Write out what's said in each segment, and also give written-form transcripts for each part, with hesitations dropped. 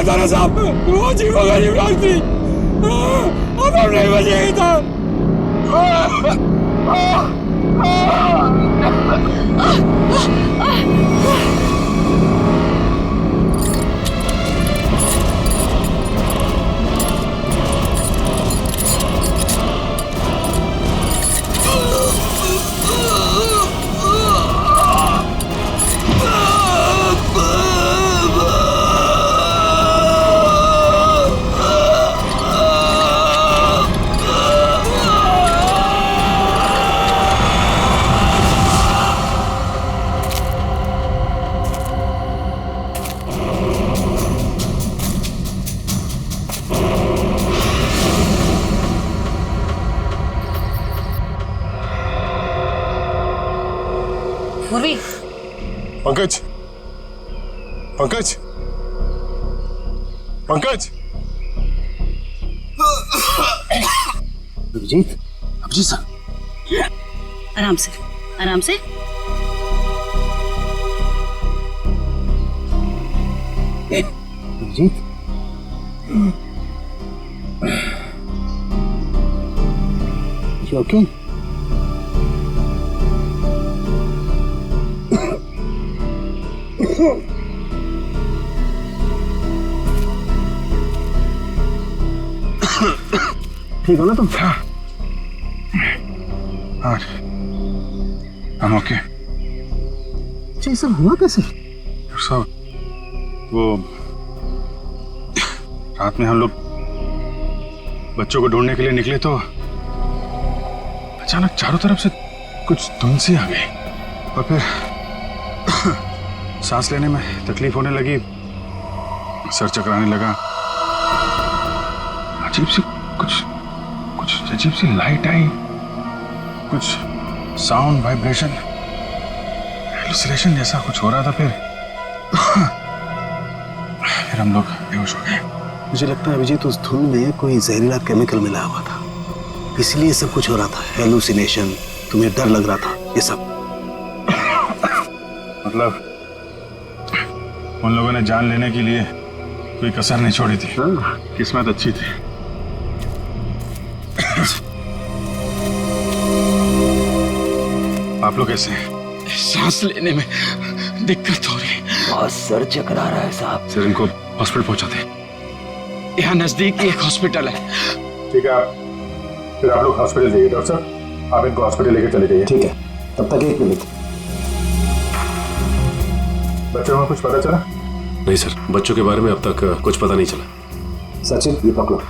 था ना साहब, वो अजीबो गरीब लोग थी, अब हम नहीं बचेंगे साहब। पूर्वी, पंकज, पंकज, पंकज। अभिजीत, अभिजीत सर, आराम से, आराम से। Abhijit, you okay? ठीक हो ना तुम? हाँ, I'm okay. अच्छा, सब हुआ कैसे? सब वो रात में हम लोग बच्चों को ढूंढने के लिए निकले तो अचानक चारों तरफ से कुछ धुंध सी आ गई और फिर सांस लेने में तकलीफ होने लगी, सर चकराने लगा, अजीब सी कुछ अजीब सी लाइट आई, कुछ साउंड वाइब्रेशन हेलुसिनेशन जैसा कुछ हो रहा था। फिर हम लोग बेहोश हो गए। मुझे लगता है अभिजीत उस धुंध में कोई जहरीला केमिकल मिला हुआ था, इसलिए सब कुछ हो रहा था। हेलुसिनेशन, तुम्हें डर लग रहा था, ये सब। मतलब उन लोगों ने जान लेने के लिए कोई कसर नहीं छोड़ी थी। किस्मत अच्छी थी। आप लोग कैसे हैं? सांस लेने में दिक्कत हो रही है, बहुत सर चकरा रहा है साहब। सर इनको हॉस्पिटल पहुंचाते। यहाँ नजदीक एक हॉस्पिटल है। ठीक है, फिर आप लोग हॉस्पिटल जाइए। डॉक्टर साहब, आप इनको हॉस्पिटल लेकर चले जाइए। ठीक है, तब तक 1 मिनट। बच्चों को कुछ पता चला? नहीं सर, बच्चों के बारे में अब तक कुछ पता नहीं चला। सचिन, ये पकड़ो।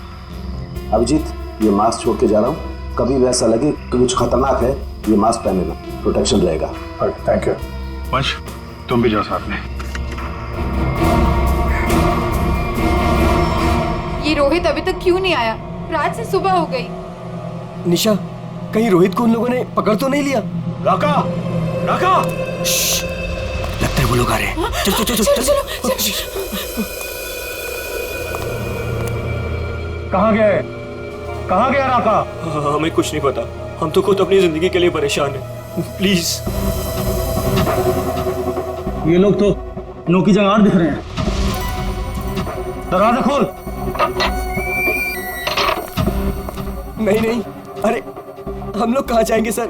अभिजीत, ये मास्क छोड़ के जा रहा हूँ, कभी भी ऐसा लगे कि कुछ खतरनाक है, ये मास्क पहन लेना, प्रोटेक्शन रहेगा। Thank you. वंश, तुम भी जाओ साथ में। ये रोहित अभी तक क्यों नहीं आया? रात से सुबह हो गई। निशा, कहीं रोहित को उन लोगों ने पकड़ तो नहीं लिया? राका, राका, लगता है वो लोग आ रहे हैं। चलो चलो चलो चलो। कहाँ गए? कहाँ गया राका? हमें कुछ नहीं पता, हम तो खुद अपनी जिंदगी के लिए परेशान हैं। प्लीज। ये लोग तो नौकी जंगार दिख रहे हैं। दरवाजा खोल। नहीं नहीं, अरे हम लोग कहाँ जाएंगे सर?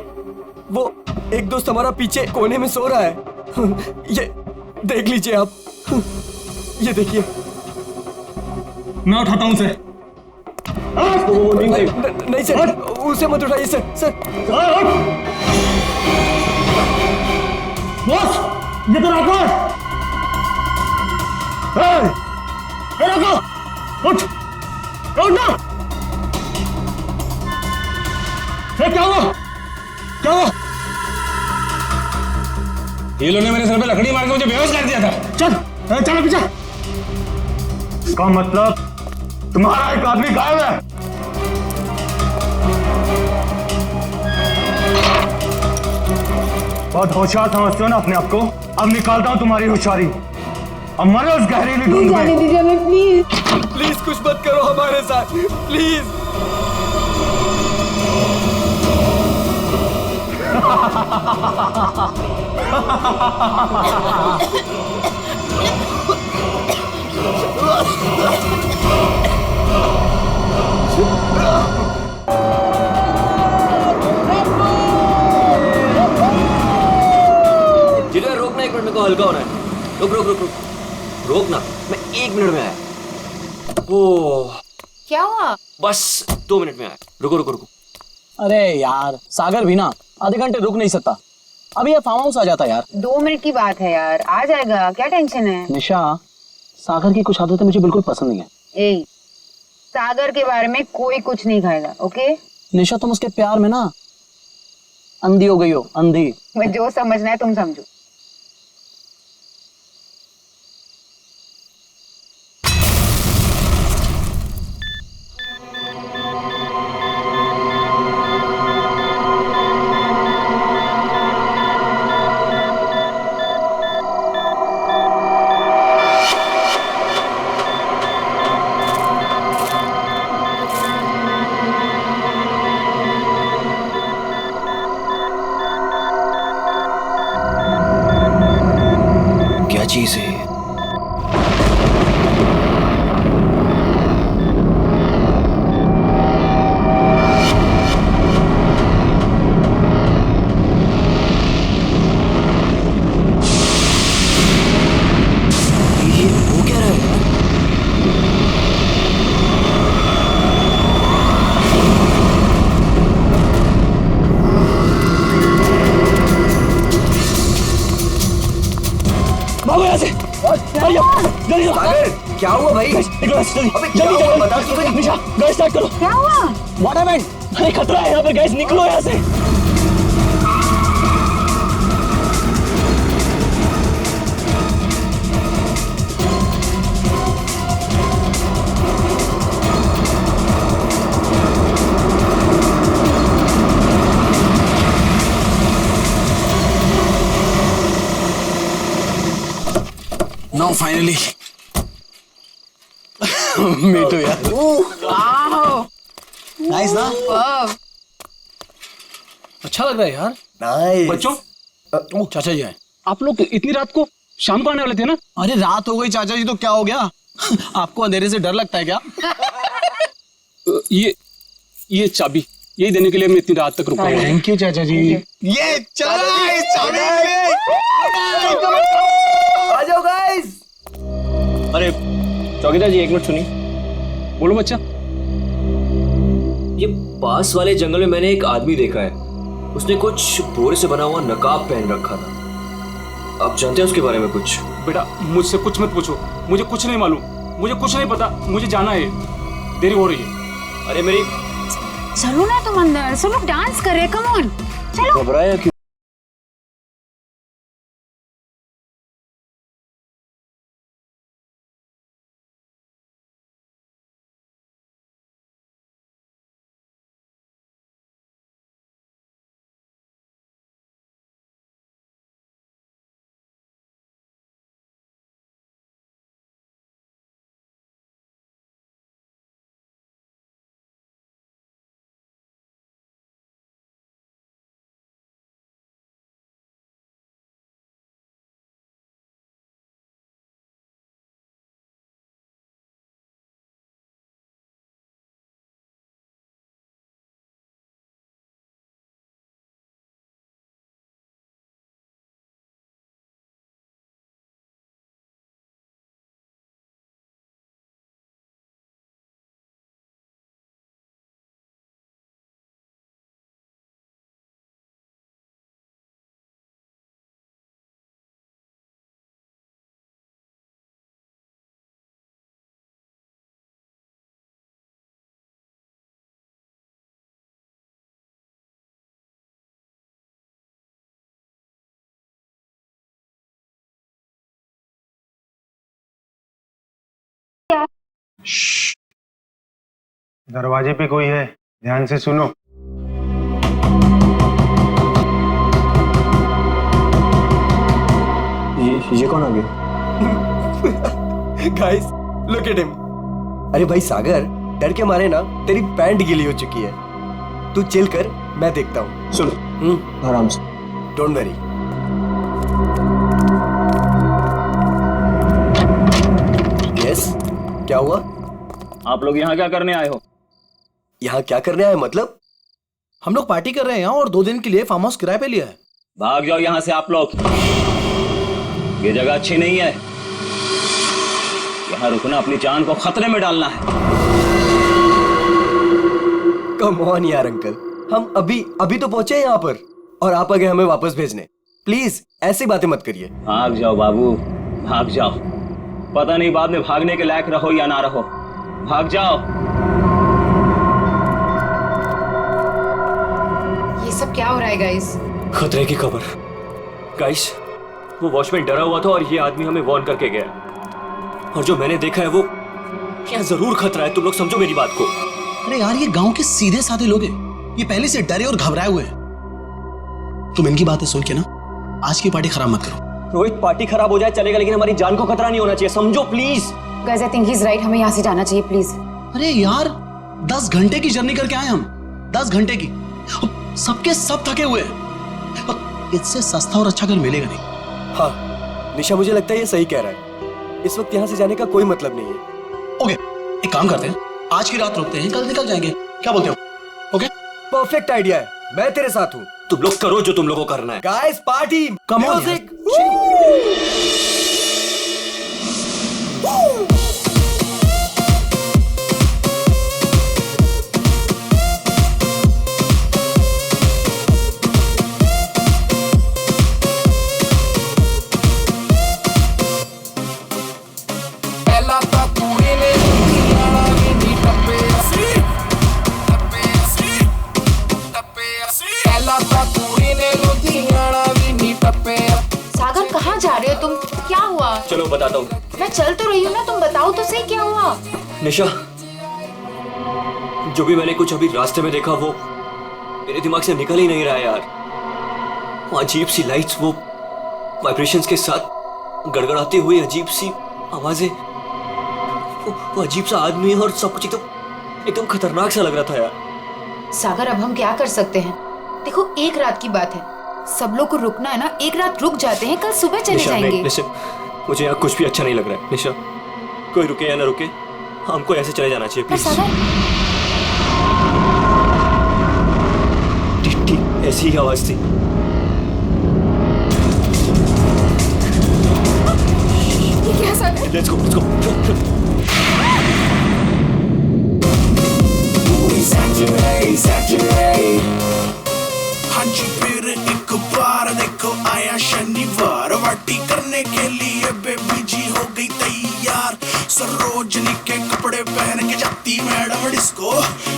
वो एक दोस्त हमारा पीछे कोने में सो रहा है। ये देख लीजिए आप, ये देखिए। मैं उठाता हूँ उसे। नहीं सर, उसे मत उठाइए सर। सर बॉस, ये तो राका है। राका, उठ, उठ ना। क्या हुआ? क्या हुआ? ये लोगों ने मेरे सर पे लकड़ी मार के मुझे बेहोश कर दिया था। चल चलो पीछे। इसका मतलब तुम्हारा एक आदमी गायब है। बहुत होशियार समझते हो ना अपने आप को? अब निकालता हूं तुम्हारी होशियारी। अब मरो उस गहरीली धुंध में। दीजिए हमें प्लीज। प्लीज कुछ मत करो हमारे साथ, प्लीज। हल्का होना है। रुक रुक रुक रुक रोक ना, मैं 1 मिनट में आया। ओह क्या हुआ? बस 2 मिनट में आया। रुको रुको रुको। अरे यार सागर भी ना आधे घंटे रुक नहीं सकता, अभी ये फार्म हाउस आ जाता यार। 2 मिनट की बात है यार, आ जाएगा, क्या टेंशन है? निशा, सागर की कुछ आदतें मुझे बिल्कुल पसंद नहीं है। ए, सागर के बारे में कोई कुछ नहीं खाएगा, ओके? निशा तुम उसके प्यार में ना अंधी हो गई हो, अंधी। मैं जो समझना है तुम समझो। क्या चीज है? ये वो क्या रहा है? भागो यहाँ से, जल्दी सागर क्या हुआ भाई? अबे क्या हुआ बता तो सही। निशा गैस स्टार्ट करो। क्या हुआ? What happened? अरे खतरा है यहाँ पे, गैस निकलो यहाँ से। नाउ फाइनली मी टू यार। नाइस ना? अच्छा लग रहा है यार। नाइस। बच्चों, चाचा जी आए। आप लोग इतनी रात को शाम को आने वाले थे ना? अरे रात हो गई चाचा जी तो क्या हो गया? आपको अंधेरे से डर लगता है क्या? ये चाबी यही देने के लिए मैं इतनी रात तक रुका हूँ। थैंक यू चाचा जी। ये चला इस चाबी आ जाओ गाइस। अरे चौकीदार जी 1 मिनट सुनिए। बोलो बच्चा। ये पास वाले जंगल में मैंने एक आदमी देखा है, उसने कुछ बोरे से बना हुआ नकाब पहन रखा था। आप जानते हैं उसके बारे में कुछ? बेटा मुझसे कुछ मत पूछो, मुझे कुछ नहीं मालूम, मुझे कुछ नहीं पता, मुझे जाना है, देरी हो रही है। अरे मेरी चलो ना तुम अंदर, सब लोग डांस कर रहे हैं, कम ऑन चलो। घबराया क्यों? दरवाजे पे कोई है, ध्यान से सुनो। ये कौन आ गया? Guys look at him. अरे भाई सागर, डर के मारे ना तेरी पैंट गीली हो चुकी है। तू चिल कर, मैं देखता हूँ। सुनो आराम से। Don't worry. यस, क्या हुआ? आप लोग यहाँ क्या करने आए हो? यहाँ क्या करने आए मतलब? हम लोग पार्टी कर रहे हैं यहाँ और 2 दिन के लिए फार्म हाउस किराए पे लिया है। भाग जाओ यहाँ से आप लोग। ये जगह अच्छी नहीं है, यहाँ रुकना अपनी जान को खतरे में डालना है। कम ऑन यार अंकल, हम अभी तो पहुंचे हैं यहाँ पर और आप आ गए हमें वापस भेजने। प्लीज ऐसी बातें मत करिए। भाग जाओ बाबू, भाग जाओ। पता नहीं बाद में भागने के लायक रहो या ना रहो। भाग जाओ। ये सब क्या हो रहा है गाइस? खतरे की खबर। गाइस, वो वॉचमैन डरा हुआ था और ये आदमी हमें वार्न करके गया, और जो मैंने देखा है वो क्या जरूर खतरा है। तुम लोग समझो मेरी बात को। अरे यार, ये गांव के सीधे साधे लोग हैं, ये पहले से डरे और घबराए हुए हैं। तुम इनकी बातें सुन के ना आज की पार्टी खराब मत करो। रोहित, पार्टी खराब हो जाए चलेगा, लेकिन हमारी जान को खतरा नहीं होना चाहिए, समझो please. Guys, I think he is right, हमें यहाँ से जाना चाहिए प्लीज। अरे यार, 10 घंटे की जर्नी करके आए हम, 10 घंटे की। सबके सब थके हुए हैं, इससे सस्ता और अच्छा घर मिलेगा नहीं। हाँ निशा, मुझे लगता है ये सही कह रहा है। इस वक्त यहाँ से जाने का कोई मतलब नहीं है। ओके, एक काम करते हैं, आज की रात रुकते हैं, कल निकल जाएंगे। क्या बोलते हो? ओके, परफेक्ट आइडिया है, मैं तेरे साथ हूँ। तुम लोग करो जो तुम लोगों को करना है। Guys, party, Come on, music. Sagar, कहाँ जा रहे हो तुम? क्या हुआ? चलो बताता हूँ। मैं चल तो रही हूँ ना, तुम बताओ तो सही क्या हुआ? निशा, जो भी मैंने कुछ अभी रास्ते में देखा वो मेरे दिमाग से निकल ही नहीं रहा है यार। वो अजीब सी लाइट्स, वो वाइब्रेशंस के साथ गड़गड़ाती हुई अजीब सी आवाजें, वो अजीब सा आदमी, और सब कुछ एकदम खतरनाक सा लग रहा था यार। सागर, अब हम क्या कर सकते हैं? देखो, एक रात की बात है, सब लोग को रुकना है ना, एक रात रुक जाते हैं, कल सुबह चले जाएंगे। निशा, मुझे यहाँ कुछ भी अच्छा नहीं लग रहा है। निशा, कोई रुके या ना रुके, हमको ऐसे चले जाना चाहिए प्लीज। ठीक ऐसी ही आवाज थी। ये क्या सागर? Let's go, let's go. हाँ जी, फिर एक बार देखो आया शनिवार, पार्टी करने के लिए बेबी जी हो गई तैयार। सरोजनी के कपड़े पहन के जाती मैडम डिस्को,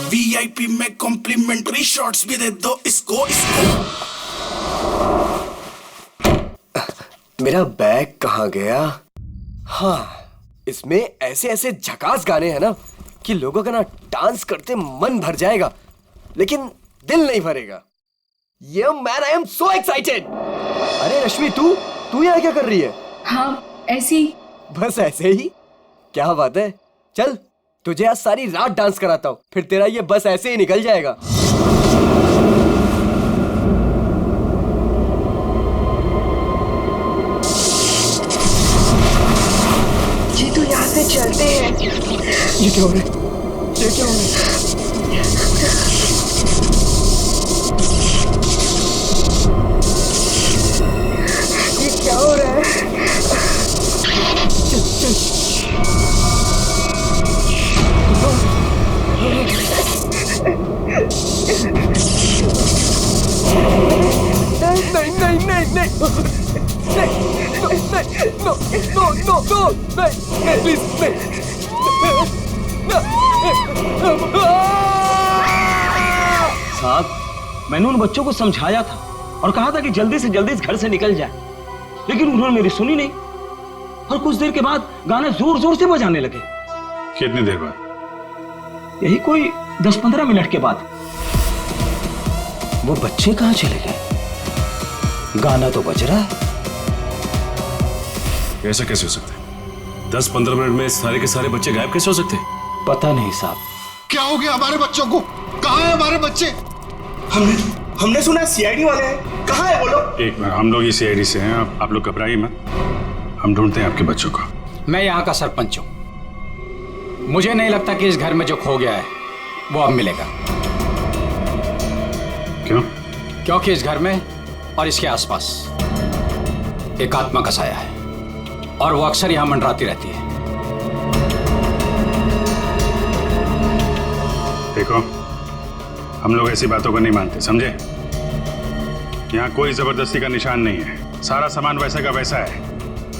वीआईपी में कॉम्प्लीमेंट्री शॉट्स भी दे दो इसको। मेरा बैग कहाँ गया? हाँ, इसमें ऐसे ऐसे झकास गाने हैं ना कि लोगों का ना डांस करते मन भर जाएगा, लेकिन दिल नहीं भरेगा। ये man, I am so excited. अरे रश्मि, तू यहाँ क्या कर रही है? हाँ, ऐसे ही। बस ऐसे ही? क्या बात है। चल, तुझे आज सारी रात डांस कराता हूँ, फिर तेरा ये बस ऐसे ही निकल जाएगा। जी, तो यहाँ से चलते हैं। ये क्या हो रहा है? ये क्या हो रहा है? ये क्या हो रहा है? साहब, मैंने उन बच्चों को समझाया था और कहा था कि जल्दी से जल्दी इस घर से निकल जाए, लेकिन उन्होंने मेरी सुनी नहीं और कुछ देर के बाद गाने जोर जोर से बजाने लगे। कितनी देर बाद? यही कोई 10-15 मिनट के बाद। वो बच्चे कहाँ चले गए? गाना तो बज रहा है। ऐसा कैसे हो सकता है? 10-15 मिनट में सारे के सारे बच्चे गायब कैसे हो सकते हैं? पता नहीं साहब। क्या हो गया हमारे बच्चों को? कहाँ है हमारे बच्चे? हमने सुना सीआईडी वाले हैं, कहाँ है वो लोग? एक मिनट, हम लोग इसी आईडी से हैं, आप लोग घबराइए मत, हम ढूंढते हैं आपके बच्चों को। मैं यहाँ का सरपंच हूँ, मुझे नहीं लगता कि इस घर में जो खो गया है वो अब मिलेगा। क्यों? क्योंकि इस घर में और इसके आसपास एक आत्मा का साया है। और वो अक्सर यहाँ मंडराती रहती है। देखो, हम लोग ऐसी बातों को नहीं मानते, समझे? यहाँ कोई जबरदस्ती का निशान नहीं है। सारा सामान वैसा का वैसा है।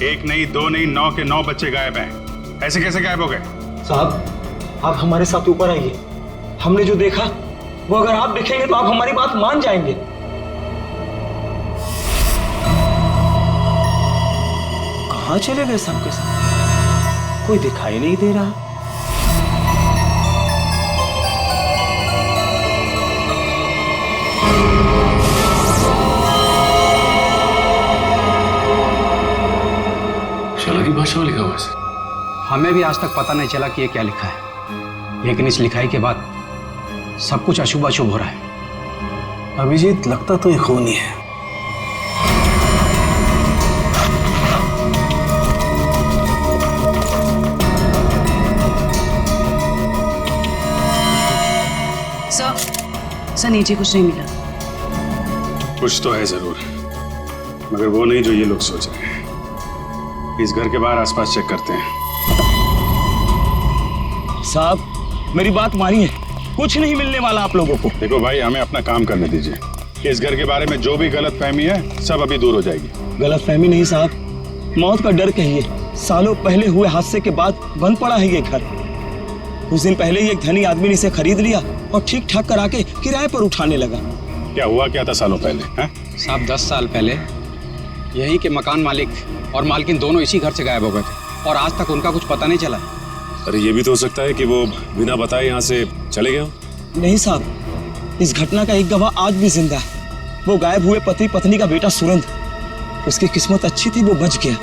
1 नहीं, 2 नहीं, 9 के 9 बच्चे गायब हैं। ऐसे कैसे गायब हो गए? साहब, आप हमारे साथ ऊपर आइए। हमने जो देखा वो अगर आप देखेंगे तो आप हमारी बात मान जाएंगे। कहाँ चले गए सबके सब? कोई दिखाई नहीं दे रहा। शला की भाषा में लिखा हुआ है। हमें भी आज तक पता नहीं चला कि ये क्या लिखा है, लेकिन इस लिखाई के बाद सब कुछ अशुभ अशुभ हो रहा है। अभिजीत, लगता तो ये खूनी है। सर नीचे कुछ नहीं मिला। कुछ तो है जरूर, मगर वो नहीं जो ये लोग सोच रहे हैं। इस घर के बाहर आसपास चेक करते हैं। साहब, मेरी बात मानिए, कुछ नहीं मिलने वाला आप लोगों को। देखो भाई, हमें अपना काम करने दीजिए। इस घर के बारे में जो भी गलतफहमी है सब अभी दूर हो जाएगी। गलतफहमी नहीं साहब, मौत का डर कहिए। सालों पहले हुए हादसे के बाद बंद पड़ा है ये घर। कुछ दिन पहले ही एक धनी आदमी ने इसे खरीद लिया और ठीक ठाक करा के किराए पर उठाने लगा। क्या हुआ क्या था सालों पहले? साहब 10 साल पहले यही के मकान मालिक और मालकिन दोनों इसी घर से गायब हो गए थे और आज तक उनका कुछ पता नहीं चला। अरे ये भी तो हो सकता है कि वो बिना बताए यहाँ से चले गए। नहीं साहब, इस घटना का एक गवाह आज भी जिंदा है। वो गायब हुए पति पत्नी का बेटा सुरंद। उसकी किस्मत अच्छी थी, वो बच गया।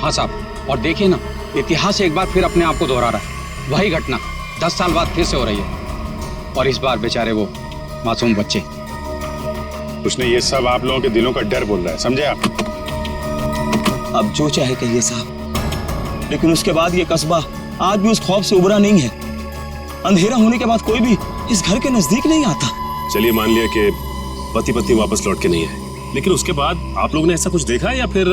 हाँ साहब, और देखिए ना, इतिहास एक बार फिर अपने आप को दोहरा रहा है। वही घटना 10 साल बाद फिर से हो रही है और इस बार बेचारे वो मासूम बच्चे। उसने ये सब आप लोगों के दिलों का डर बोल रहा है, समझे आप? अब जो चाहे कहिए साहब, लेकिन उसके बाद ये कस्बा आज भी उस खौफ से उबरा नहीं है। अंधेरा होने के बाद कोई भी इस घर के नजदीक नहीं आता। चलिए मान लिया कि पति पत्नी वापस लौट के नहीं आए, लेकिन उसके बाद आप लोगों ने ऐसा कुछ देखा है या फिर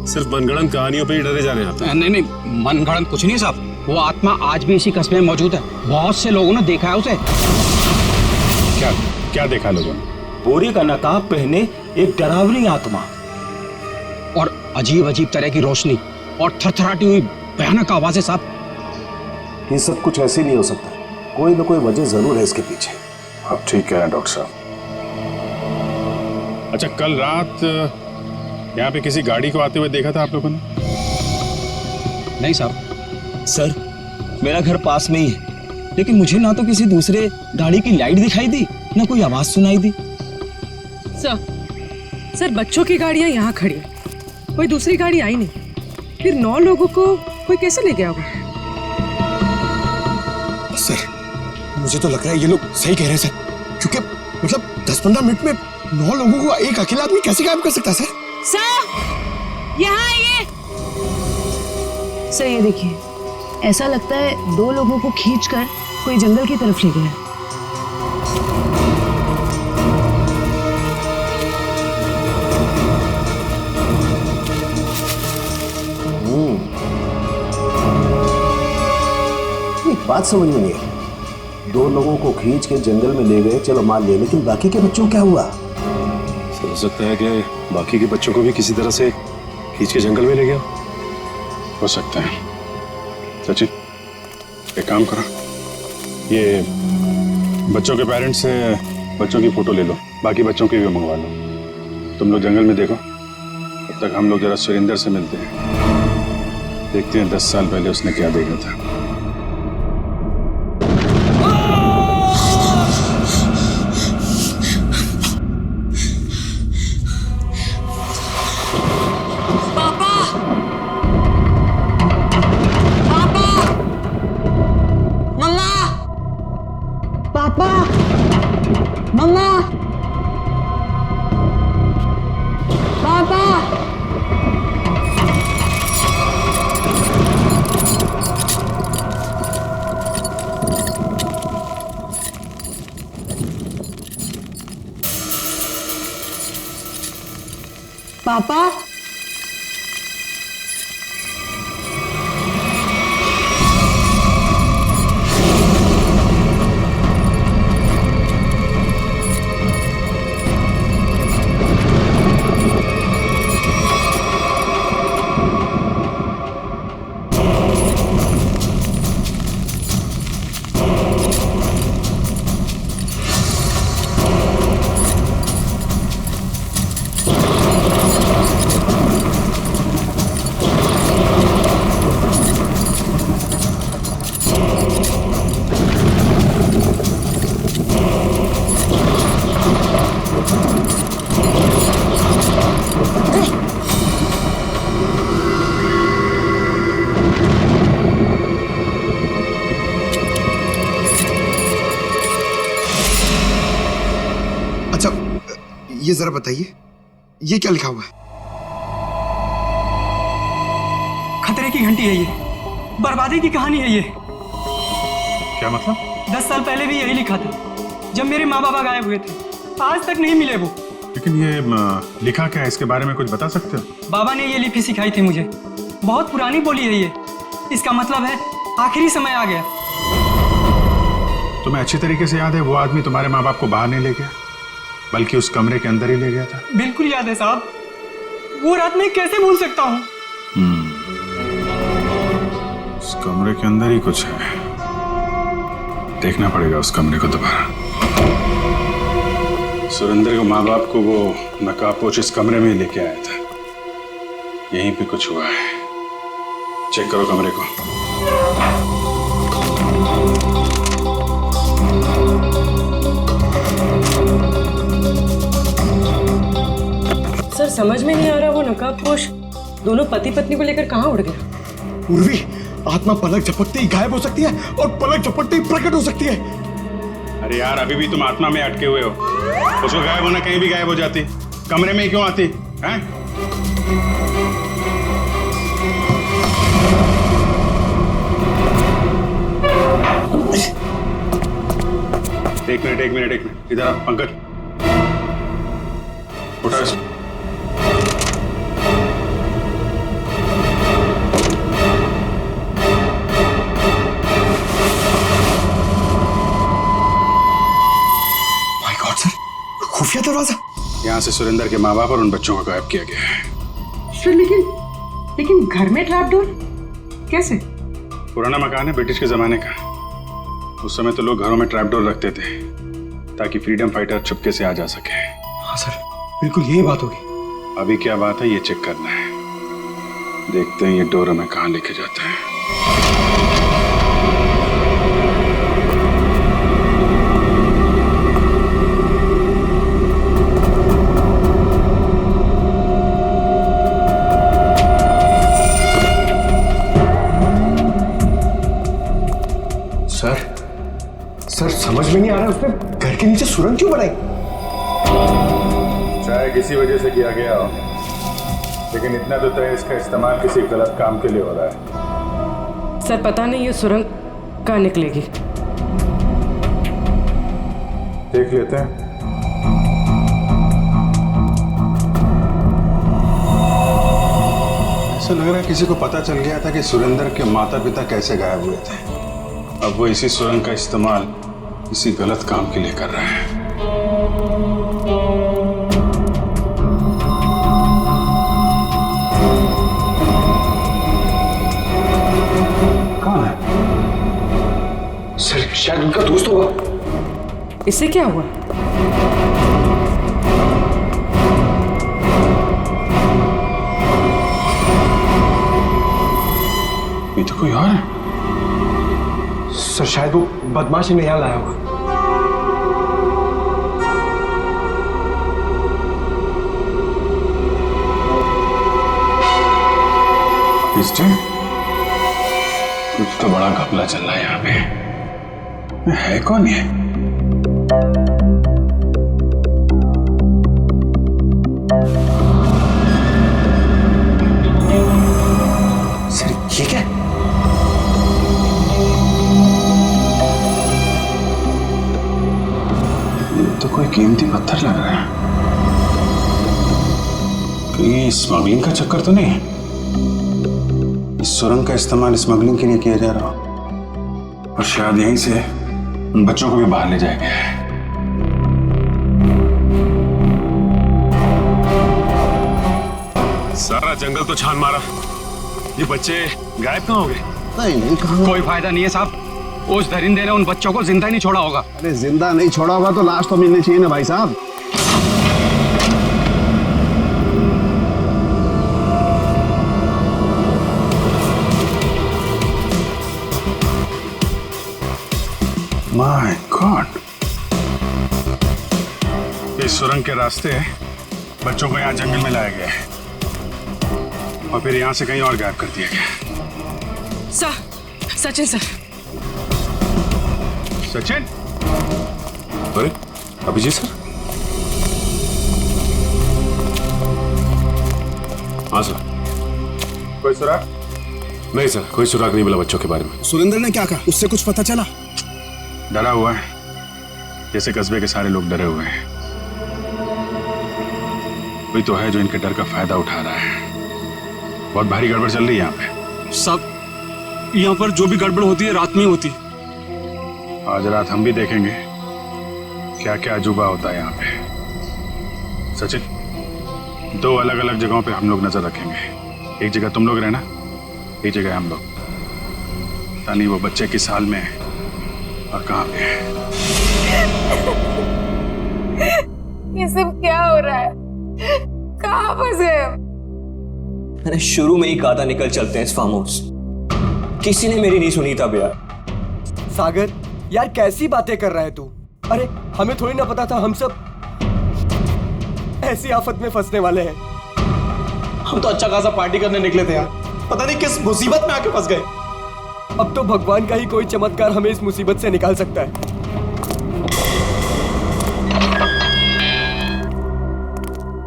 सिर्फ मनगढ़ंत कहानियों पे ही डरे जाने आते हैं? नहीं, मनगढ़ंत कुछ नहीं साहब। वो आत्मा आज भी इसी कस्बे में मौजूद है। बहुत से लोगों ने देखा है उसे। क्या क्या देखा लोगों ने? बोरी का नकाब पहने एक डरावनी आत्मा और अजीब अजीब तरह की रोशनी और थरथराती हुई भयानक आवाजें। साहब ये सब कुछ ऐसे नहीं हो सकता, कोई ना कोई वजह जरूर है इसके पीछे। आप ठीक कह रहे हैं डॉक्टर साहब। अच्छा, कल रात यहाँ पे किसी गाड़ी को आते हुए देखा था आप लोगों ने? नहीं साहब। सर, मेरा घर पास में ही है, लेकिन मुझे ना तो किसी दूसरे गाड़ी की लाइट दिखाई दी, ना कोई आवाज सुनाई दी। सर बच्चों की गाड़ियां यहाँ खड़ी है, कोई दूसरी गाड़ी आई नहीं। फिर 9 लोगों को कोई कैसे ले गया होगा? सर, मुझे तो लग रहा है ये लोग सही कह रहे हैं सर, क्योंकि मतलब 10-15 मिनट में 9 लोगों को एक अकेला आदमी कैसे गायब कर सकता है सर? सर यहाँ आइए। सर ये देखिए, ऐसा लगता है 2 लोगों को खींचकर कोई जंगल की तरफ ले गया। एक बात समझ में नहीं आई, 2 लोगों को खींच के जंगल में ले गए, चलो मान लिया, लेकिन बाकी के बच्चों क्या हुआ? हो सकता है कि बाकी के बच्चों को भी किसी तरह से खींच के जंगल में ले गया। हो सकता है। सचिन, एक काम करो, ये बच्चों के पेरेंट्स से बच्चों की फोटो ले लो, बाकी बच्चों की भी मंगवा लो। तुम लोग जंगल में देखो, तब तक हम लोग जरा सुरेंद्र से मिलते हैं, देखते हैं 10 साल पहले उसने क्या देखा था। पापा, ये जरा बताइए, ये क्या लिखा हुआ है? खतरे की घंटी है ये, बर्बादी की कहानी है ये। क्या मतलब? 10 साल पहले भी यही लिखा था, जब मेरे माँ बाबा गायब हुए थे। आज तक नहीं मिले वो। लेकिन ये लिखा क्या है, इसके बारे में कुछ बता सकते हो? बाबा ने ये लिपि सिखाई थी मुझे, बहुत पुरानी बोली है ये। इसका मतलब है आखिरी समय आ गया। तुम्हें अच्छी तरीके से याद है वो आदमी तुम्हारे माँ बाप को बाहर नहीं ले गया, बल्कि उस कमरे के अंदर ही ले गया था? बिल्कुल याद है साहब, वो रात मैं कैसे भूल सकता हूँ। उस कमरे के अंदर ही कुछ है, देखना पड़ेगा उस कमरे को दोबारा। सुरेंद्र को माँ बाप को वो नकाबपोश इस कमरे में ही लेके आया था, यहीं पे कुछ हुआ है। चेक करो कमरे को। सर समझ में नहीं आ रहा, वो नकाबपोश दोनों पति पत्नी को लेकर कहाँ उड़ गया? उर्वी, आत्मा पलक झपकते ही गायब हो सकती है और पलक झपकते ही प्रकट हो सकती है। अरे यार, अभी भी तुम आत्मा में अटके हुए हो। उसको गायब होना कहीं भी गायब हो जाती, कमरे में ही क्यों आती हैं? एक मिनट इधर आ, पंकज उठा इसको। माय गॉड सर, खुफिया दरवाजा। यहाँ से सुरेंद्र के माँ बाप और उन बच्चों को गायब किया गया है। सर लेकिन घर में ट्रैप डोर कैसे? पुराना मकान है, ब्रिटिश के जमाने का। उस समय तो लोग घरों में ट्रैप डोर रखते थे ताकि फ्रीडम फाइटर छुपके से आ जा सके। हाँ सर, बिल्कुल यही बात होगी। अभी क्या बात है ये चेक करना है, देखते हैं ये डोर हमें कहाँ लेके जाता है। सर समझ में नहीं आ रहा, उसने घर के नीचे सुरंग क्यों बनाई? शायद किसी वजह से किया गया हो, लेकिन इतना तो तय इसका इस्तेमाल किसी गलत काम के लिए हो रहा है। सर पता नहीं ये सुरंग कहाँ निकलेगी। देख लेते हैं। ऐसा लग रहा है किसी को पता चल गया था कि सुरेंद्र के माता पिता कैसे गायब हुए थे। अब वो इसी सुरंग का इस्तेमाल किसी गलत काम के लिए कर रहा है। कौन है? सर शायद उनका दोस्त होगा। इससे क्या हुआ? ये तो कोई और है। सर शायद वो बदमाश इन्हें यहाँ लाया होगा। कुछ तो बड़ा घपला चल रहा है यहाँ पे। है कौन ये? सर ये क्या? तो कोई कीमती पत्थर लग रहा है। कहीं स्मगलिंग का चक्कर तो नहीं है? इस सुरंग का इस्तेमाल स्मगलिंग के लिए किया जा रहा हो और शायद यहीं से उन बच्चों को भी बाहर ले जाया गया है। सारा जंगल तो छान मारा, ये बच्चे गायब कहाँ हो गए? नहीं कहाँ? कोई फायदा नहीं है साहब, उस दरिंदे ने उन बच्चों को जिंदा नहीं छोड़ा होगा। अरे जिंदा नहीं छोड़ा होगा तो लाश तो मिलनी चाहिए ना भाई साहब। माय गॉड, इस सुरंग के रास्ते बच्चों को यहाँ जंगल में लाया गया है और फिर यहाँ से कहीं और गायब कर दिया गया। सचिन सर। सचिन? अरे अभिजीत सर, हाँ सर। कोई सुराग? नहीं सर, कोई सुराग नहीं मिला बच्चों के बारे में। सुरेंद्र ने क्या कहा? उससे कुछ पता चला? डरा हुआ है, जैसे कस्बे के सारे लोग डरे हुए हैं। कोई तो है जो इनके डर का फायदा उठा रहा है। बहुत भारी गड़बड़ चल रही है यहाँ पे। सब यहाँ पर जो भी गड़बड़ होती है रात में होती है। आज रात हम भी देखेंगे क्या क्या अजूबा होता है यहाँ पे। सचिन, 2 अलग अलग जगहों पे हम लोग नजर रखेंगे। एक जगह तुम लोग रहना, एक जगह हम लोग। पता नहीं वो बच्चे किस हाल में है और कहाँ पे है। ये सब क्या हो रहा है? कहाँ फंसे हम? मैंने शुरू में ही कहा था निकल चलते हैं इस फार्म हाउस। किसी ने मेरी नहीं सुनी तब यार। सागर यार कैसी बातें कर रहा है तू? अरे हमें थोड़ी ना पता था हम सब ऐसी आफत में फंसने वाले हैं। हम तो अच्छा खासा पार्टी करने निकले थे यार, पता नहीं किस मुसीबत में आके फंस गए। अब तो भगवान का ही कोई चमत्कार हमें इस मुसीबत से निकाल सकता है।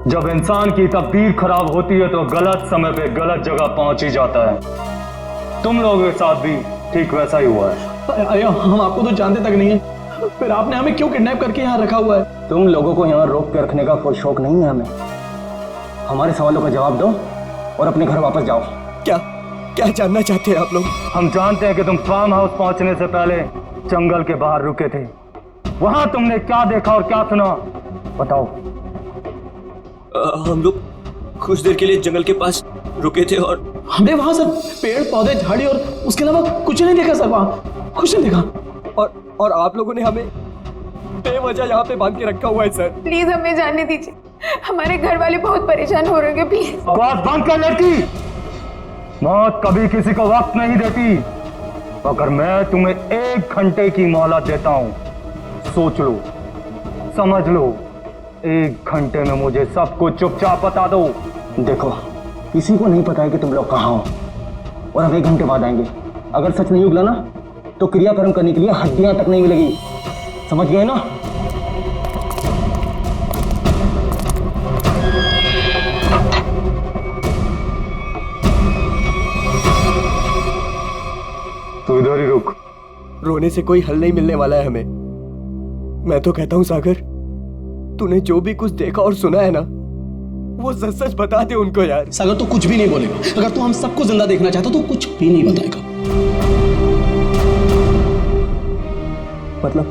जब इंसान की तकदीर खराब होती है तो गलत समय पे गलत जगह पहुंच ही जाता है। तुम लोगों के साथ भी ठीक वैसा ही हुआ है। अरे हम आपको तो जानते तक नहीं है, फिर आपने हमें क्यों किडनैप करके यहाँ रखा हुआ है? तुम लोगों को यहाँ रोक के रखने का कोई शौक नहीं है हमें। हमारे सवालों का जवाब दो और अपने घर वापस जाओ। क्या क्या जानना चाहते हैं आप लोग? हम जानते हैं कि तुम फार्म हाउस पहुंचने से पहले जंगल के बाहर रुके थे। वहां तुमने क्या देखा और क्या सुना, बताओ। हम लोग कुछ देर के लिए जंगल के पास रुके थे और हमने वहां सर पेड़ पौधे झाड़ी और उसके अलावा कुछ नहीं देखा सर, वहां कुछ नहीं देखा। और आप लोगों ने हमें बेवजह यहाँ पे बांध के रखा हुआ है सर। प्लीज हमें जाने दीजिए, हमारे घर वाले बहुत परेशान हो रहे हैं। प्लीज आवाज बंद कर लड़की। मौत कभी किसी को वक्त नहीं देती। अगर मैं तुम्हें 1 घंटे की मोहलत देता हूं, सोच लो, समझ लो। 1 घंटे में मुझे सब कुछ चुपचाप बता दो। देखो, किसी को नहीं पता है कि तुम लोग कहाँ हो और अब 1 घंटे बाद आएंगे। अगर सच नहीं उगला ना तो क्रियाक्रम करने के लिए हड्डियां तक नहीं मिलेगी। समझ गए ना? तो इधर ही रुक। रोने से कोई हल नहीं मिलने वाला है हमें। मैं तो कहता हूं सागर, तूने जो भी कुछ देखा और सुना है ना, वो सच सच बता दे उनको यार। सागर तो कुछ भी नहीं बोलेगा। अगर तू हम सबको जिंदा देखना चाहता तो कुछ भी नहीं बताएगा। मतलब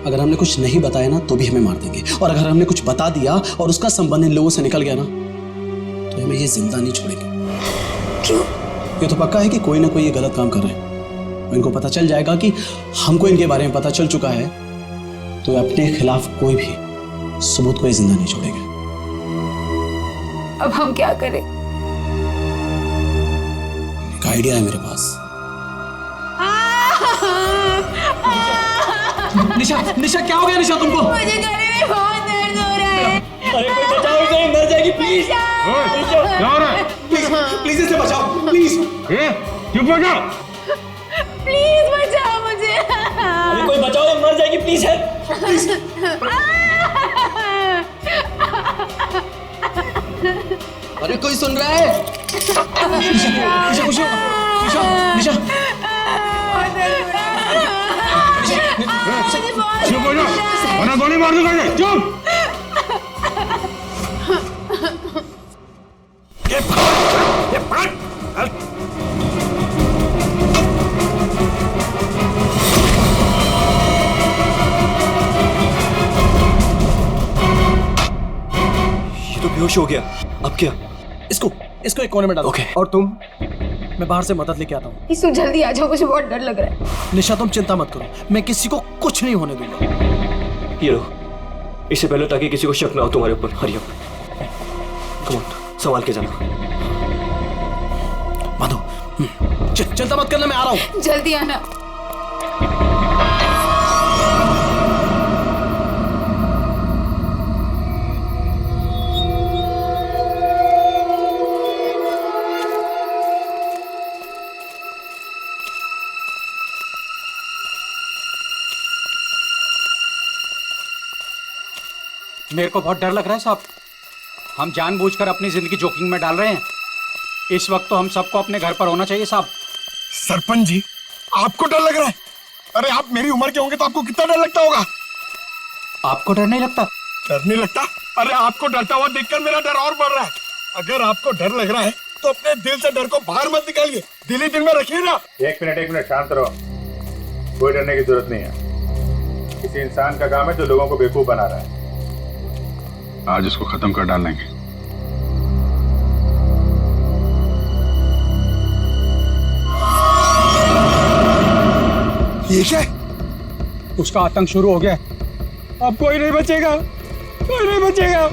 अगर हमने कुछ नहीं बताया ना तो भी हमें मार देंगे, और अगर हमने कुछ बता दिया और उसका संबंध इन लोगों से निकल गया ना तो हमें ये जिंदा नहीं छोड़ेंगे। क्यों? ये तो पक्का है कि कोई ना कोई ये गलत काम कर रहे हैं। इनको पता चल जाएगा कि हमको इनके बारे में पता चल चुका है, तो अपने खिलाफ कोई भी सबूत को जिंदा नहीं छोड़ेंगे। अब हम क्या करें? एक आइडिया है मेरे पास। निशा, निशा क्या हो गया निशा तुमको? मुझे गले में बहुत दर्द हो रहा है। अरे कोई बचाओ इसे, मर जाएगी प्लीज। क्या हो रहा है? प्लीज इसे बचाओ प्लीज। चुप हो जाओ। प्लीज बचाओ मुझे। अरे कोई बचाओ, ये मर जाएगी प्लीज है। प्लीज। अरे कोई सुन रहा है? निशा, निशा कुछ निशा, निशा। चुप हो जाओ, वरना गोली मार दूंगा। चुप। ये तो बेहोश हो गया। अब क्या? इसको इसको एक कोने में डालो। ओके। और तुम? मैं बाहर से मदद लेके आता हूँ। इसु जल्दी आ जाओ, मुझे बहुत डर लग रहा है। निशा तुम चिंता मत करो, मैं किसी को कुछ नहीं होने दूंगा। ये लो, इससे पहले ताकि किसी को शक ना हो तुम्हारे ऊपर। हरी अप, कम ऑन, संभाल के जाना। माधो, चिंता मत करना, मैं आ रहा हूँ। जल्दी आना। मेरे को बहुत डर लग रहा है साहब। हम जानबूझकर अपनी जिंदगी जोखिम में डाल रहे हैं? इस वक्त तो हम सबको अपने घर पर होना चाहिए साहब। सरपंच जी, आपको डर लग रहा है? अरे आप मेरी उम्र के होंगे तो आपको कितना डर लगता होगा? आपको डर नहीं लगता? डर नहीं लगता? अरे आपको डरता हुआ देखकर मेरा डर और बढ़ रहा है। अगर आपको डर लग रहा है तो अपने दिल से डर को बाहर मत निकालिए, दिल ही दिल में रखिए ना। एक मिनट शांत रहो। कोई डरने की जरूरत नहीं है। किसी इंसान का काम है जो लोगों को बेवकूफ बना रहा है। आज इसको खत्म कर डालेंगे। ये क्या? उसका आतंक शुरू हो गया। अब कोई नहीं बचेगा, कोई नहीं बचेगा।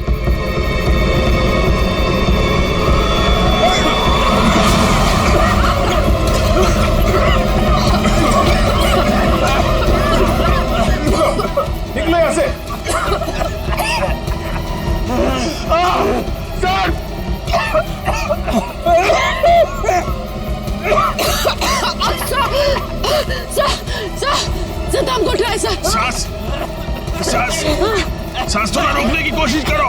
निकलो यहाँ से। सर! सर दम घुट रहा है सर। सांस थोड़ा रोकने की कोशिश करो,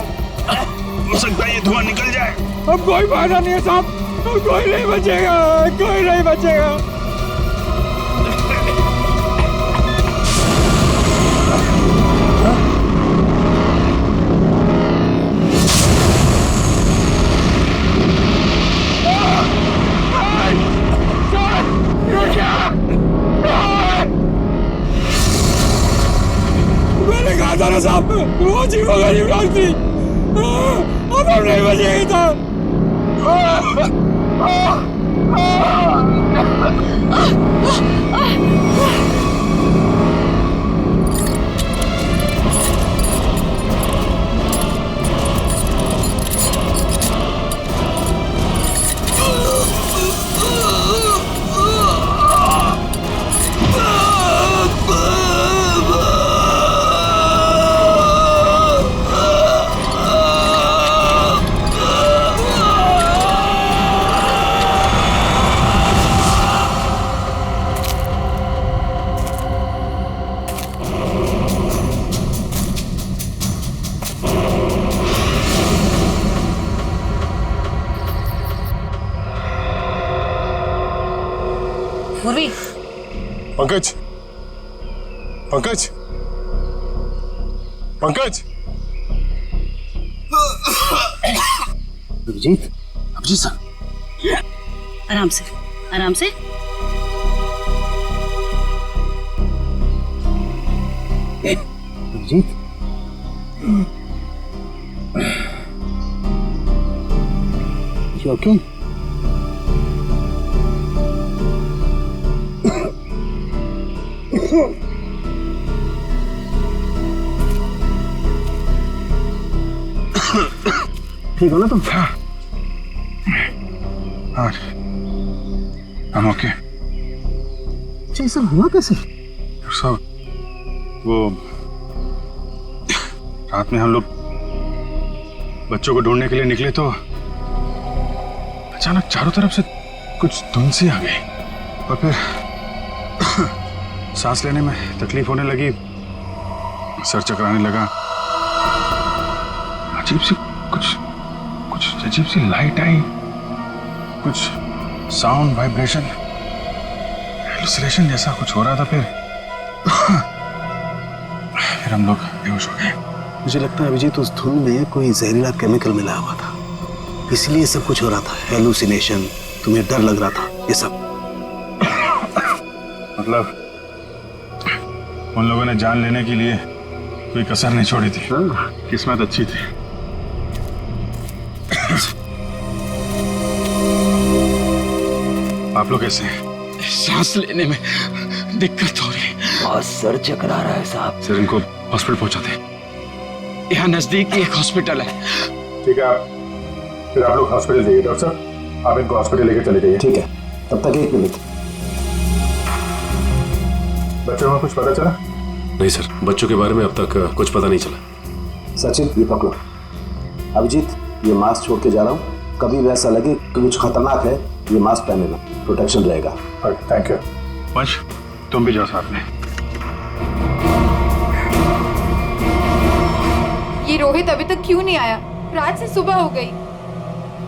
हो सकता है ये धुआं निकल जाए। अब कोई फायदा नहीं है साहब, कोई नहीं बचेगा, कोई नहीं बचेगा। मैंने कहा था ना साहब, वो जीवो गरीब लोग थी। अब हम नहीं बचेंगे साहब। पूर्वी, पंकज, पंकज, पंकज। अभिजीत, अभिजीत सर, आराम से, आराम से। Abhijit, you okay? ठीक हो ना तुम? हाँ, I'm okay। अच्छा, ये सब हुआ कैसे? सब वो रात में हम लोग बच्चों को ढूंढने के लिए निकले तो अचानक चारों तरफ से कुछ धुंध सी आ गई और फिर सांस लेने में तकलीफ होने लगी, सर चकराने लगा, अजीब सी कुछ अजीब सी लाइट आई, कुछ साउंड वाइब्रेशन, हेलुसिनेशन जैसा कुछ हो रहा था। फिर हम लोग बेहोश हो गए। मुझे लगता है अभिजीत उस धुन में कोई जहरीला केमिकल मिला हुआ था, इसलिए सब कुछ हो रहा था। हेलुसिनेशन, तुम्हें डर लग रहा था, ये सब। मतलब उन लोगों ने जान लेने के लिए कोई कसर नहीं छोड़ी थी। किस्मत अच्छी थी। आप लोग कैसे हैं? सांस लेने में दिक्कत हो रही है। बहुत सर चकरा रहा है साहब। सर इनको हॉस्पिटल पहुंचा दें। यहाँ नजदीक एक हॉस्पिटल है। ठीक है, फिर आप लोग हॉस्पिटल जाइए। डॉक्टर साहब, आप इनको हॉस्पिटल लेकर चले जाइए। ठीक है, तब तक एक मिनट। बच्चों में कुछ पता चला? नहीं सर, बच्चों के बारे में अब तक कुछ पता नहीं चला। सचिन, ये पकड़ो। अभिजीत, ये मास्क छोड़ के जा रहा हूँ, कभी भी ऐसा लगे कि कुछ खतरनाक है, ये मास्क पहन लेना, प्रोटेक्शन रहेगा। Thank you. वंश, तुम भी जाओ साथ में। ये रोहित अभी तक क्यों नहीं आया? रात से सुबह हो गई।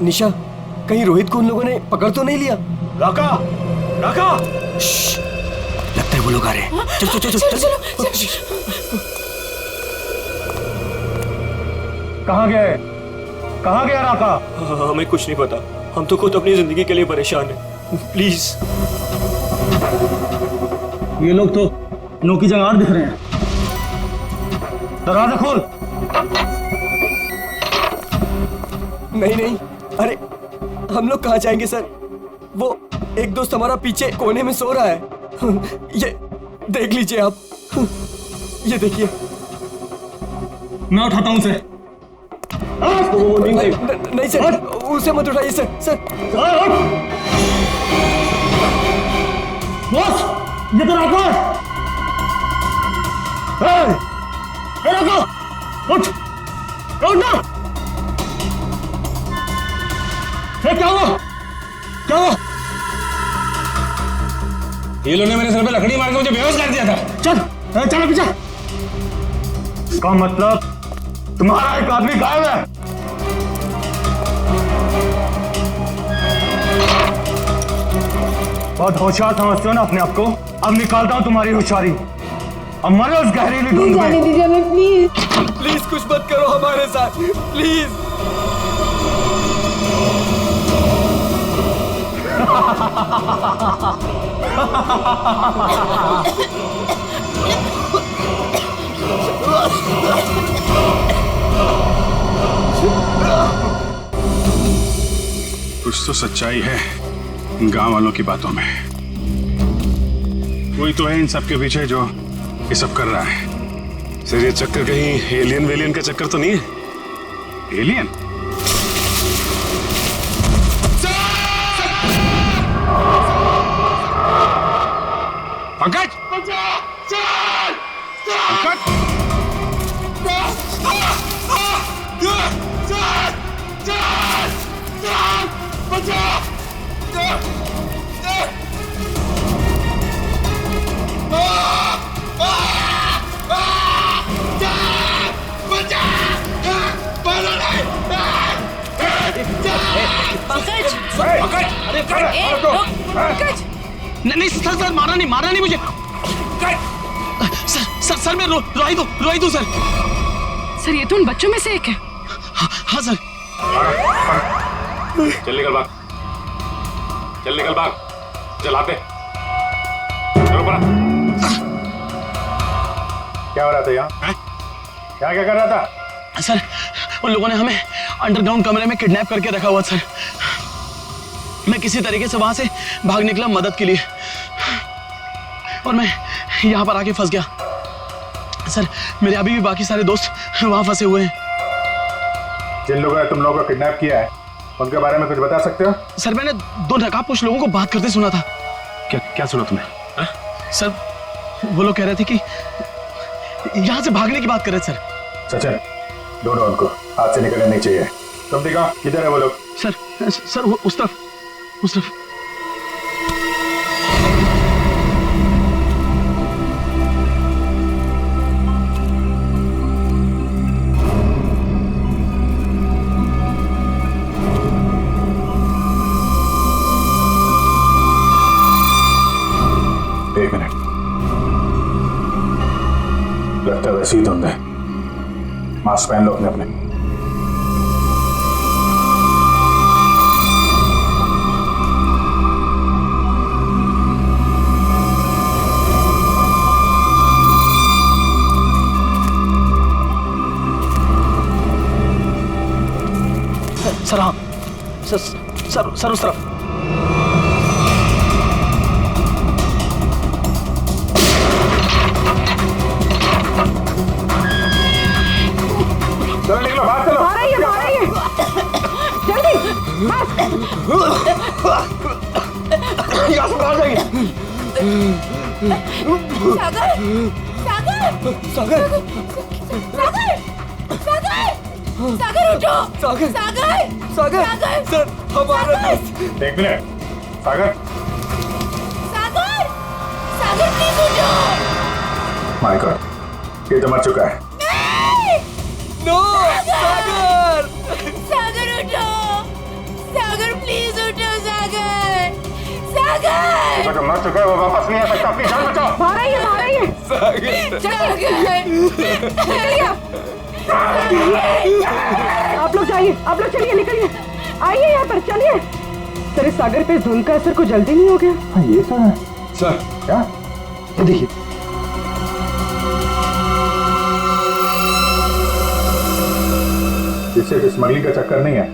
निशा, कहीं रोहित को उन लोगों ने पकड़ तो नहीं लिया? राका, राका! लगता है वो लोग आ रहे हैं। चल चल चल चल चल। कहाँ गए? कहाँ गया राका? हमें कुछ नहीं पता, हम तो खुद अपनी जिंदगी के लिए परेशान हैं। प्लीज। ये लोग तो नो की जगह दिख रहे हैं। दरवाजा खोल। नहीं नहीं, अरे हम लोग कहाँ जाएंगे सर? वो एक दोस्त हमारा पीछे कोने में सो रहा है। ये देख लीजिए आप, ये देखिए। मैं उठाता हूँ उसे। नहीं सर, उसे मत उठाइए सर। सर बॉस, ये तो राका है। राका, उठ ना। क्या हुआ? क्या हुआ? ये लोगों ने मेरे सर पे लकड़ी मार के मुझे बेहोश कर दिया था। चल चलो पीछे। का मतलब तुम्हारा एक आदमी गायब है। बहुत होशियार समझते हो ना अपने आप को। अब निकालता हूं तुम्हारी होशियारी। अब मरो उस गहरीली धुंध में। दीजिए हमें प्लीज। प्लीज कुछ मत करो हमारे साथ, प्लीज। कुछ तो सच्चाई है इन गांव वालों की बातों में। कोई तो है इन सब के पीछे जो ये सब कर रहा है। सर ये चक्कर कहीं एलियन वेलियन का चक्कर तो नहीं है? एलियन? पंकज! नहीं सर, सर मारा नहीं मुझे। सर मैं रोई दो सर। सर ये तो उन बच्चों में से एक है। हाँ सर। चल निकल भाग, चलाते। क्या हो रहा था यहाँ? क्या कर रहा था? सर उन लोगों ने हमें अंडरग्राउंड कमरे में किडनैप करके रखा हुआ सर। मैं किसी तरीके से वहां से भाग निकला मदद के लिए, और मैं यहाँ पर आके फंस गया। सर मेरे अभी भी बाकी सारे दोस्त वहां फंसे हुए हैं। जिन लोगों ने तुम लोगों को किडनैप किया है उनके बारे में कुछ बता सकते हो? सर मैंने 2 नकाबपोश लोगों को बात करते सुना था। क्या सुना तुमने? सर वो लोग कह रहे थे कि यहाँ से भागने की बात कर रहे थे सर। सचिन, ढूंढो उनको, हाथ से निकलने नहीं चाहिए। तुम दिखाओ किधर है वो लोग? सर वो उस तरफ। एक मिनट, लगता है वैसे ही धुंध है। मास्क पहन लो अपने। सर हाँ, सर उस तरफ। चलो निकलो, बाहर चलो। आ रही है जल्दी यहाँ से बाहर जाएंगे। सागर उठो। सागर सर हमारा दोस्त। एक मिनट, सागर प्लीज उठो। माय गॉड, ये तो मर चुका है। नो सागर। का जो मर चुका है वो वापस नहीं आ सकता। अपनी जान बचाओ। बाहर आइए, बाहर आइए। आप लोग जाइए, आप लोग चलिए, निकलिए, आइए यहाँ पर, चलिए। सर इस सागर पे धुंध का असर कुछ जल्दी नहीं हो गया? हाँ ये सर है। सर क्या? ये देखिए। इससे स्मगलिंग का चक्कर नहीं है,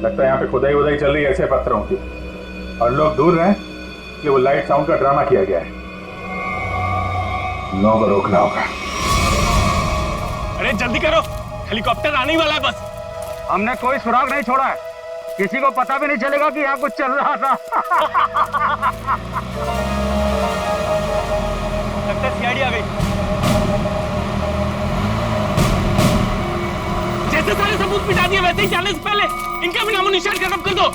लगता है यहाँ पे खुदाई वुदाई चल रही है ऐसे पत्थरों की, और लोग दूर रहे कि वो लाइट साउंड का ड्रामा किया गया है। लोगों को रोकना होगा। अरे जल्दी करो, हेलीकॉप्टर आने वाला है बस। हमने कोई सुराग नहीं छोड़ा है, किसी को पता भी नहीं चलेगा कि यहाँ कुछ चल रहा था। लगता है सीआईडी आ गई। जैसे सारे सबूत मिटा दिए वैसे ही जाने से पहले इनका भी नामो निशान खत्म कर दो।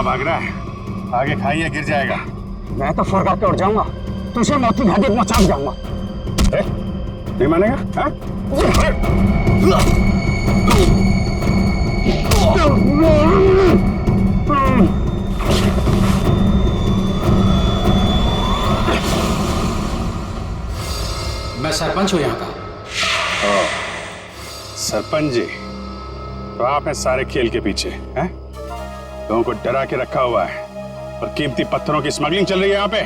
भाग रहा है, आगे खाइए गिर जाएगा। मैं तो फरका के उड़ जाऊंगा, तुझे मौत की घाटी पहुंचा जाऊंगा। नहीं मानेगा? हाँ? मैं सरपंच हूं यहाँ का। सरपंच जी, तो आप हैं सारे खेल के पीछे हैं? लोगों को डरा के रखा हुआ है और कीमती पत्थरों की स्मगलिंग चल रही है यहाँ पे।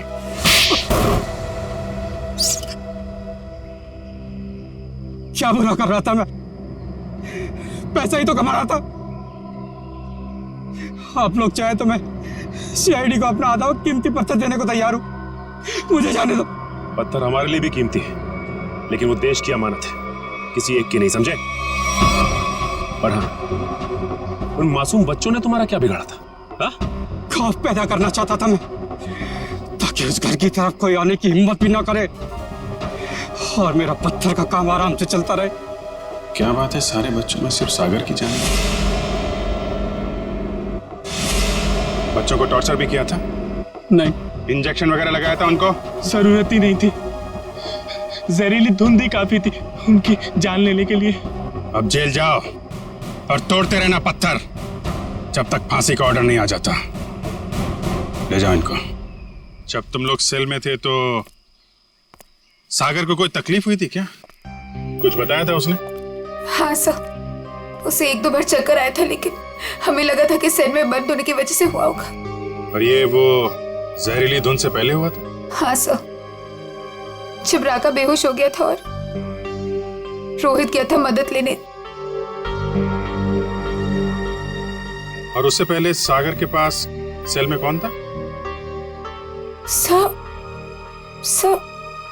क्या बुरा कर रहा था मैं? पैसा ही तो कमा रहा था। आप लोग चाहे तो मैं सीआईडी को अपना आधा कीमती पत्थर देने को तैयार हूं, मुझे जाने दो। पत्थर हमारे लिए भी कीमती है, लेकिन वो देश की अमानत है, किसी एक की नहीं, समझे? और हाँ, उन मासूम बच्चों ने तुम्हारा क्या बिगाड़ा था? हा? खौफ पैदा करना चाहता था मैं, ताकि उस घर की तरफ कोई आने की हिम्मत भी ना करे और मेरा पत्थर का काम आराम से चलता रहे। क्या बात है, सारे बच्चों में सिर्फ सागर की जान? बच्चों को टॉर्चर भी किया था? नहीं। इंजेक्शन वगैरह लगाया था उनको? जरूरत ही नहीं थी, जहरीली धुंध ही काफी थी उनकी जान लेने के लिए। अब जेल जाओ और तोड़ते रहना पत्थर जब तक फांसी का ऑर्डर नहीं आ जाता। ले जाओ इनको। जब तुम लोग सेल में थे तो सागर को कोई तकलीफ हुई थी क्या? कुछ बताया था उसने? हाँ सर, उसे एक दो बार चक्कर आया था, लेकिन हमें लगा था कि सेल में बंद होने की वजह से हुआ होगा। और ये वो जहरीली धुंध से पहले हुआ था? हाँ सर, जब राका बेहोश हो गया था और रोहित गया था मदद लेने। और उससे पहले सागर के पास सेल में कौन था? सब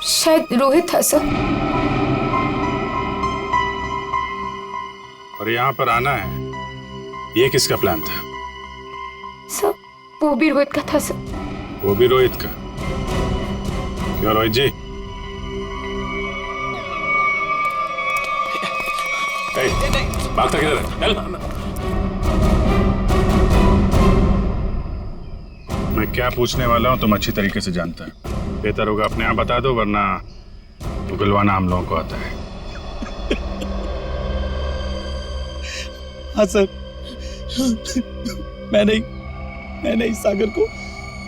शायद रोहित था सर। और यहाँ पर आना है, ये किसका प्लान था? सर वो भी रोहित का था सर। वो भी रोहित का? क्यों रोहित जी? भागता किधर है? चल। मैं क्या पूछने वाला हूँ तुम अच्छी तरीके से जानते हैं। बेहतर होगा अपने आप बता दो, वरना उगलवाना हम लोगों को आता है। हाँ सर, मैंने इस सागर को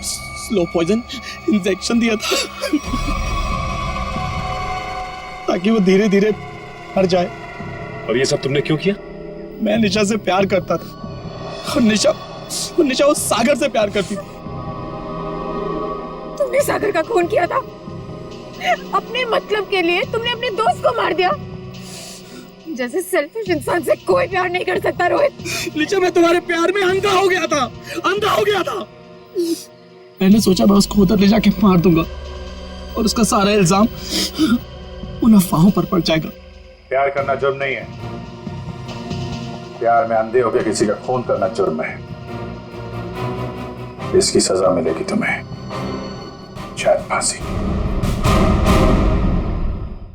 स्लो पॉइजन इंजेक्शन दिया था ताकि वो धीरे धीरे मर जाए। और ये सब तुमने क्यों किया? मैं निशा से प्यार करता था और निशा उस सागर से प्यार करती थी। तुमने सागर का खून किया था अपने मतलब के लिए। तुमने अपने दोस्त को मार दिया। जैसे सेल्फिश इंसान से कोई प्यार नहीं कर सकता रोहित। निशा, मैं तुम्हारे प्यार में अंधा हो गया था। मैंने सोचा मैं उसको उधर ले जाके मार दूंगा और उसका सारा इल्जाम उन अफवाहों पर पड़ जाएगा। प्यार करना जुर्म नहीं है। प्यार में अंधे होकर किसी का खून करना जुर्म है। इसकी सजा मिलेगी तुम्हें, शायद फांसी।